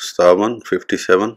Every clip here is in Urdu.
57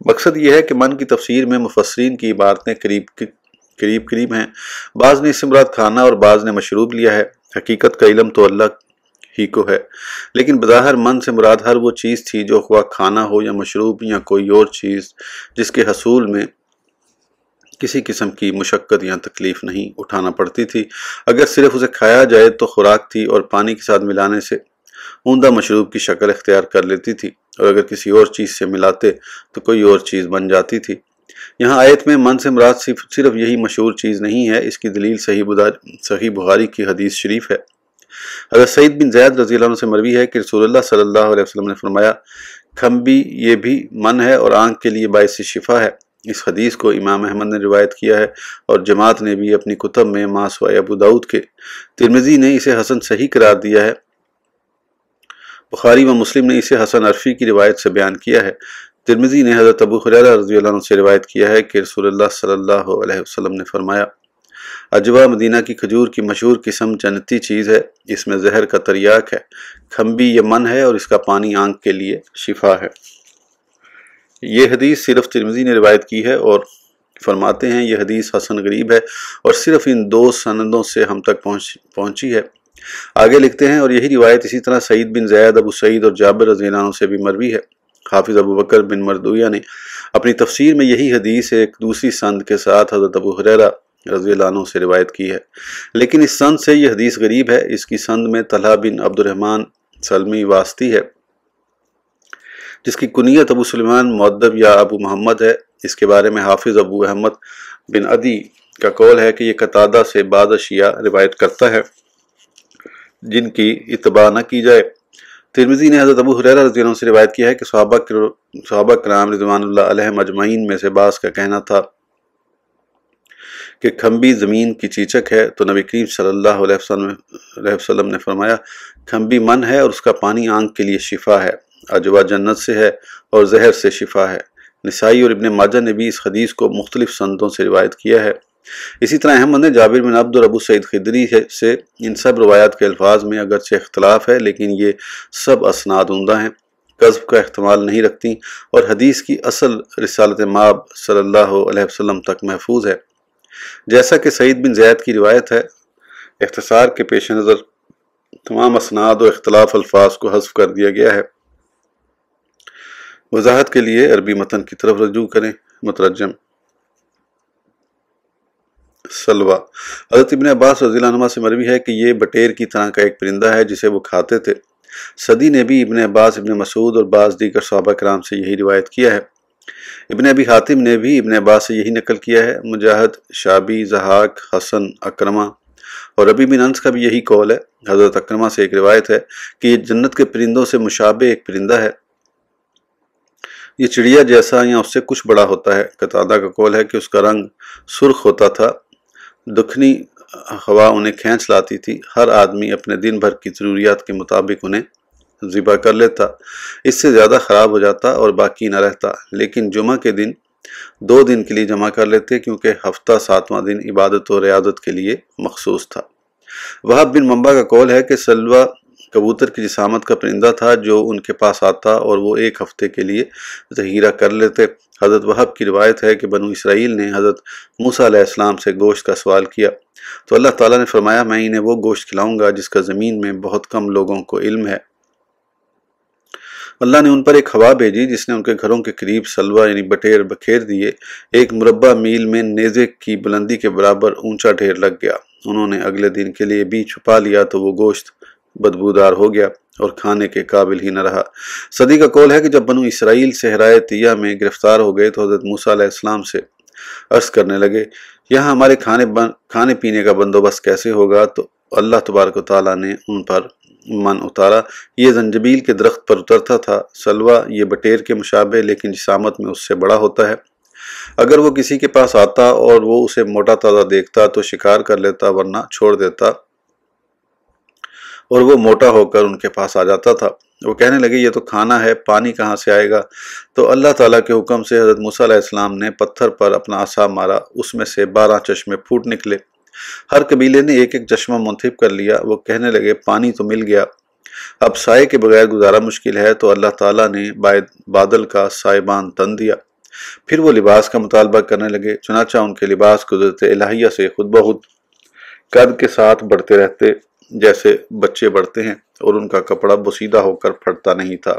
مقصد یہ ہے کہ من کی تفسیر میں مفسرین کی عبارتیں قریب ہیں۔ بعض نے اس سے مراد کھانا اور بعض نے مشروب لیا ہے۔ حقیقت کا علم تو اللہ ہی کو ہے، لیکن بظاہر من سے مراد ہر وہ چیز تھی جو خواہ کھانا ہو یا مشروب یا کوئی اور چیز جس کے حصول میں کسی قسم کی مشقت یا تکلیف نہیں اٹھانا پڑتی تھی۔ اگر صرف اسے کھایا جائے تو خوراک تھی اور پانی کے ساتھ ملانے سے عمدہ مشروب کی شکل اختیار کر لیتی تھی، اور اگر کسی اور چیز سے ملاتے تو کوئی اور چیز بن جاتی تھی۔ یہاں آیت میں من سے مراد صرف یہی مشہور چیز نہیں ہے، اس کی دلیل صحیح بخاری کی حدیث شریف ہے۔ حضرت سعید بن زید رضی اللہ عنہ سے مروی ہے کہ رسول اللہ صلی اللہ علیہ وسلم نے فرمایا، کھمبی یہ بھی من ہے اور آنکھ کے لیے باعث شفا ہے۔ اس حدیث کو امام احمد نے روایت کیا ہے اور جماعت نے بھی اپنی کتب میں ما سوائے ابو داؤد کے۔ ترمذی نے اسے حسن صحیح قرار دیا ہے۔ بخاری و مسلم نے اسے حسن عرفی کی روایت سے بیان کیا ہے۔ ترمذی نے حضرت ابو ہریرہ رضی اللہ عنہ سے روایت کیا ہے کہ رسول اللہ صلی اللہ علیہ وسلم نے فرمایا، عجوہ مدینہ کی کھجور کی مشہور قسم جنتی چیز ہے، اس میں زہر کا تریاک ہے۔ کھمبی یہ من ہے اور اس کا پانی آنکھ کے لیے شفا ہے۔ یہ حدیث صرف ترمذی نے روایت کی ہے اور فرماتے ہیں یہ حدیث حسن غریب ہے اور صرف ان دو سندوں سے ہم تک پہنچی ہے۔ آگے لکھتے ہیں، اور یہی روایت اسی طرح سعید بن زید، ابو سعید اور جابر رضی اللہ عنہ سے بھی مروی ہے۔ حافظ ابو بکر بن مردویہ نے اپنی تفسیر میں یہی حدیث ایک دوسری سند کے ساتھ حضرت ابو ہریرہ رضی اللہ عنہ سے روایت کی ہے، لیکن اس سند سے یہ حدیث غریب ہے۔ اس کی سند میں طلحہ بن عبد الرحمن سلمی واسطی ہے، جس کی کنیت ابو سلیمان مؤدب یا ابو محمد ہے۔ اس کے بارے میں حافظ ابو احمد بن عدی کا قول ہے کہ یہ قتادہ سے بعض اشیاء روایت کرتا ہے جن کی اتباع نہ کی جائے۔ ترمذی نے حضرت ابو ہریرہ رضی اللہ عنہ سے روایت کیا ہے کہ صحابہ کرام رضوان اللہ علیہم اجمعین میں سے بعض کا کہنا تھا کہ کھمبی زمین کی چیچک ہے، تو نبی کریم صلی اللہ علیہ وسلم نے فرمایا، کھمبی من ہے اور اس کا پانی آنکھ کے لیے شفا ہے، عجوہ جنت سے ہے اور زہر سے شفا ہے۔ نسائی اور ابن ماجہ نے بھی اس حدیث کو مختلف سندوں سے روایت کیا ہے۔ اسی طرح احمد نے جابر بن عبد اور ابو سعید خدری سے ان سب روایات کے الفاظ میں اگرچہ اختلاف ہے، لیکن یہ سب اسناد عمدہ ہیں، کذب کا احتمال نہیں رکھتی اور حدیث کی اصل رسالت مآب صلی اللہ علیہ وسلم تک محفوظ ہے۔ جیسا کہ سعید بن زید کی روایت ہے، اختصار کے پیش نظر تمام اسناد و اختلاف الفاظ کو حذف کر دیا گیا ہے۔ وضاحت کے لیے عربی متن کی طرف رجوع کریں۔ مترجم سلوا۔ حضرت ابن عباس رضی اللہ عنہ سے مروی ہے کہ یہ بٹیر کی طرح کا ایک پرندہ ہے جسے وہ کھاتے تھے۔ صدی نے بھی ابن عباس، ابن مسعود اور بعض دیگر صحابہ کرام سے یہی روایت کیا ہے۔ ابن ابی حاتم نے بھی ابن عباس سے یہی نقل کیا ہے۔ مجاہد، شعبی، ضحاک، حسن، اکرمہ اور ربیع بن انس کا بھی یہی قول ہے۔ حضرت اکرمہ سے ایک روایت ہے کہ یہ جنت کے پرندوں سے مشابہ ایک پرندہ ہے، یہ چڑیا جیسا یا اس سے کچھ بڑا ہوتا ہے۔ قتادہ کا قول ہے کہ اس کا رنگ سرخ ہوتا تھا، دکھنی ہوا انہیں کھینچ لاتی تھی، ہر آدمی اپنے دن بھر کی ضروریات کے مطابق انہیں ذبح کر لیتا، اس سے زیادہ خراب ہو جاتا اور باقی نہ رہتا، لیکن جمعہ کے دن 2 دن کے لیے جمع کر لیتے کیونکہ ہفتہ 7واں دن عبادت و ریاضت کے لیے مخصوص تھا۔ وہب بن منبع کا قول ہے کہ سلوہ کبوتر کی جسامت کا پرندہ تھا جو ان کے پاس آتا اور وہ 1 ہفتے کے لیے ذخیرہ کر لیتے۔ حضرت وہب کی روایت ہے کہ بنو اسرائیل نے حضرت موسیٰ علیہ السلام سے گوشت کا سوال کیا تو اللہ تعالیٰ نے فرمایا، میں انہیں وہ گوشت کھلاؤں گا جس کا زمین میں بہت کم لوگوں کو علم ہے۔ اللہ نے ان پر ایک ہوا بھیجی جس نے ان کے گھروں کے قریب سلوہ یعنی بٹیر بکھیر دیے، 1 مربع میل میں نیزے کی بلندی کے برابر اونچا ڈھیر لگ گیا۔ انہوں نے اگلے دن کے لیے بھی چھپا لیا تو وہ گوشت بدبودار ہو گیا اور کھانے کے قابل ہی نہ رہا۔ صدی کا قول ہے کہ جب بنو اسرائیل صحرائے طیہ میں گرفتار ہو گئے تو حضرت موسیٰ علیہ السلام سے عرض کرنے لگے، یہاں ہمارے کھانے پینے کا بندوبست کیسے ہوگا؟ تو اللہ تبارک و تعالیٰ نے ان پر من اتارا، یہ زنجبیل کے درخت پر اترتا تھا۔ سلوہ یہ بٹیر کے مشابہ لیکن جسامت میں اس سے بڑا ہوتا ہے، اگر وہ کسی کے پاس آتا اور وہ اسے موٹا تازہ دیکھتا تو شکار کر لیتا ورنہ چھوڑ دیتا، اور وہ موٹا ہو کر ان کے پاس آ جاتا تھا۔ وہ کہنے لگے، یہ تو کھانا ہے، پانی کہاں سے آئے گا؟ تو اللہ تعالیٰ کے حکم سے حضرت موسیٰ علیہ السلام نے پتھر پر اپنا عصا مارا، اس میں سے 12 چشمے پھوٹ نکلے۔ ہر قبیلے نے 1 چشمہ منتخب کر لیا۔ وہ کہنے لگے، پانی تو مل گیا، اب سائے کے بغیر گزارا مشکل ہے، تو اللہ تعالیٰ نے بادل کا سائبان تن دیا۔ پھر وہ لباس کا مطالبہ کرنے لگے، چنانچہ ان کے لباس قدرت الہیہ سے خود بخود قد کے ساتھ بڑھتے رہتے جیسے بچے بڑھتے ہیں، اور ان کا کپڑا بوسیدہ ہو کر پھٹتا نہیں تھا۔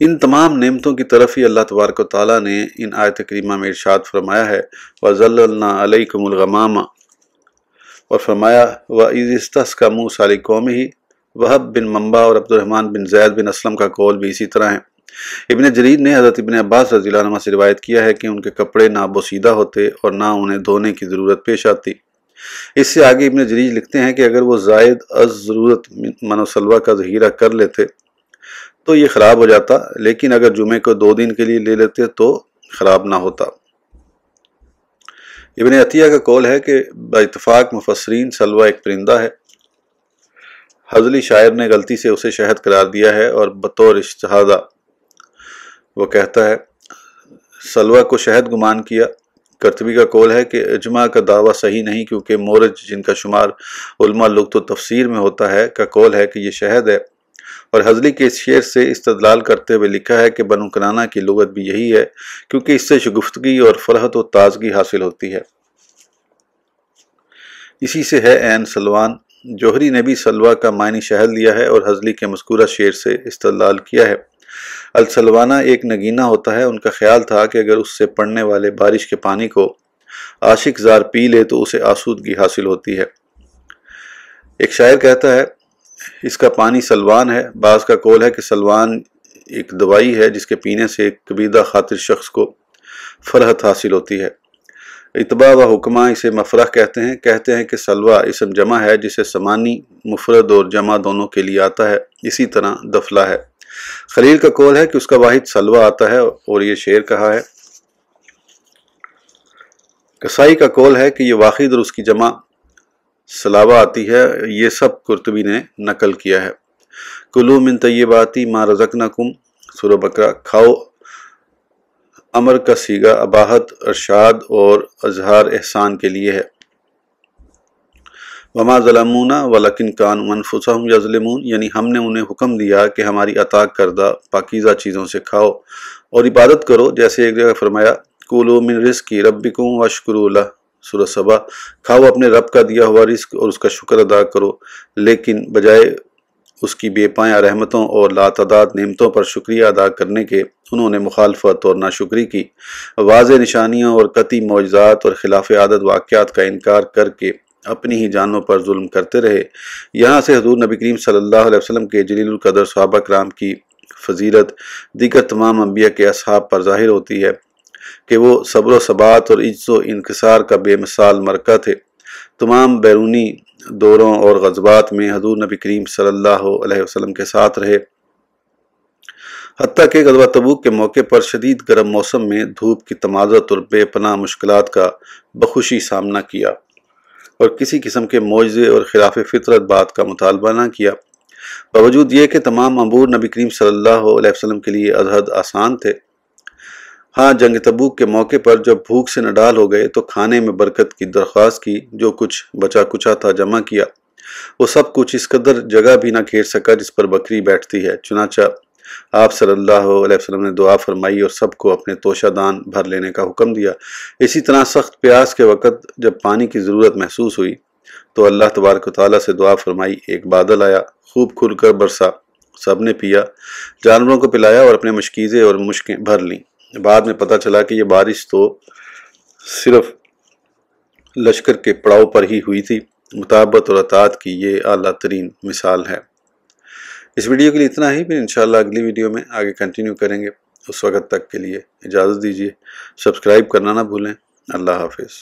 ان تمام نعمتوں کی طرف ہی اللہ تبارک و تعالیٰ نے ان آیت کریمہ میں ارشاد فرمایا ہے وَظَلَّلْنَا عَلَيْكُمُ الْغَمَامَ، اور فرمایا وَإِذِ اسْتَسْقَىٰ مُوسَىٰ لِقَوْمِهِ۔ وہب بن منبع اور عبد الرحمن بن زید بن اسلم کا قول بھی اسی طرح ہے۔ ابن جریر نے حضرت ابن عباس رضی اللہ عنہ سے روایت کیا ہے کہ ان کے کپڑے نہ بوسیدہ ہوتے اور نہ انہیں دھونے کی ضرورت پیش آتی۔ اس سے آگے ابن جریر لکھتے ہیں کہ اگر وہ زائد از ضرورت من و سلوہ کا ذخیرہ کر لیتے تو یہ خراب ہو جاتا، لیکن اگر جمعے کو 2 دن کے لیے لے لیتے تو خراب نہ ہوتا۔ ابن عطیہ کا قول ہے کہ باتفاق مفسرین سلوہ ایک پرندہ ہے۔ ہذلی شاعر نے غلطی سے اسے شہد قرار دیا ہے اور بطور اجتہادہ وہ کہتا ہے سلوہ کو شہد گمان کیا۔ قرطبی کا قول ہے کہ اجماع کا دعویٰ صحیح نہیں، کیونکہ مورج جن کا شمار علماء لغت و تفسیر میں ہوتا ہے کا قول ہے کہ یہ شہد ہے، اور ہذلی کے اس شعر سے استدلال کرتے ہوئے لکھا ہے کہ بنو کنانہ کی لغت بھی یہی ہے، کیونکہ اس سے شگفتگی اور فرحت و تازگی حاصل ہوتی ہے۔ اسی سے ہے عین سلوان۔ جوہری نے بھی سلوہ کا معنی شہد لیا ہے اور ہذلی کے مذکورہ شعر سے استدلال کیا ہے۔ السلوانہ ایک نگینہ ہوتا ہے۔ ان کا خیال تھا کہ اگر اس سے پڑنے والے بارش کے پانی کو عاشق زار پی لے تو اسے آسودگی حاصل ہوتی ہے۔ ایک شاعر کہتا ہے اس کا پانی سلوان ہے۔ بعض کا قول ہے کہ سلوان ایک دوائی ہے جس کے پینے سے ایک کبیدہ خاطر شخص کو فرحت حاصل ہوتی ہے۔ اتباع و حکمہ اسے مفرح کہتے ہیں کہ سلوہ اسم جمع ہے جسے سمانی مفرد اور جمع دونوں کے لیے آتا ہے، اسی طرح دفلہ ہے۔ خلیل کا قول ہے کہ اس کا واحد سلوہ آتا ہے اور یہ شعر کہا ہے۔ کسائی کا قول ہے کہ یہ واحد اور اس کی جمع سلاوہ آتی ہے۔ یہ سب قرطبی نے نقل کیا ہے۔ کلوا من طیبات ما رزقناکم، سورہ بقرہ۔ کھاؤ امر کا صیغہ اباحت، ارشاد اور اظہار احسان کے لیے ہے۔ وما ظلمونا ولکن کانوا انفسہم یظلمون، یعنی ہم نے انہیں حکم دیا کہ ہماری عطا کردہ پاکیزہ چیزوں سے کھاؤ اور عبادت کرو، جیسے ایک جگہ فرمایا کولوا من رزق ربکم واشکروا لہ، سورہ سبا۔ کھاؤ اپنے رب کا دیا ہوا رزق اور اس کا شکر ادا کرو، لیکن بجائے اس کی بے پایاں رحمتوں اور لاتعداد نعمتوں پر شکریہ ادا کرنے کے انہوں نے مخالفت اور ناشکری کی، واضح نشانیوں اور قطعی معجزات اور خلاف عادت واقعات کا انکار کر کے اپنی ہی جانوں پر ظلم کرتے رہے۔ یہاں سے حضور نبی کریم صلی اللہ علیہ وسلم کے جلیل القدر صحابہ کرام کی فضیلت دیگر تمام انبیاء کے اصحاب پر ظاہر ہوتی ہے کہ وہ صبر و ثبات اور عجز و انکسار کا بے مثال مرکہ تھے۔ تمام بیرونی دوروں اور غزوات میں حضور نبی کریم صلی اللہ علیہ وسلم کے ساتھ رہے، حتیٰ کہ غزوہ تبوک کے موقع پر شدید گرم موسم میں دھوپ کی تمازت اور بے پناہ مشکلات کا بخوشی سامنا کیا، اور کسی قسم کے معجزے اور خلاف فطرت بات کا مطالبہ نہ کیا۔ باوجود یہ کہ تمام امور نبی کریم صلی اللہ علیہ وسلم کے لیے ازحد آسان تھے۔ ہاں، جنگ تبوک کے موقع پر جب بھوک سے نڈال ہو گئے تو کھانے میں برکت کی درخواست کی، جو کچھ بچا کچا تھا جمع کیا۔ وہ سب کچھ اس قدر جگہ بھی نہ گھیر سکا جس پر بکری بیٹھتی ہے، چنانچہ آپ صلی اللہ علیہ وسلم نے دعا فرمائی اور سب کو اپنے توشہ دان بھر لینے کا حکم دیا۔ اسی طرح سخت پیاس کے وقت جب پانی کی ضرورت محسوس ہوئی تو اللہ تبارک و تعالیٰ سے دعا فرمائی، ایک بادل آیا، خوب کھل کر برسا، سب نے پیا، جانوروں کو پلایا اور اپنے مشکیزیں اور مشکیں بھر لیں۔ بعد میں پتہ چلا کہ یہ بارش تو صرف لشکر کے پڑاؤ پر ہی ہوئی تھی۔ مطابقت اور اطاعت کی یہ اعلیٰ ترین مثال ہے۔ اس ویڈیو کے لیے اتنا ہی، پھر انشاءاللہ اگلی ویڈیو میں آگے کنٹینیو کریں گے۔ اس وقت تک کے لیے اجازت دیجیے، سبسکرائب کرنا نہ بھولیں۔ اللہ حافظ۔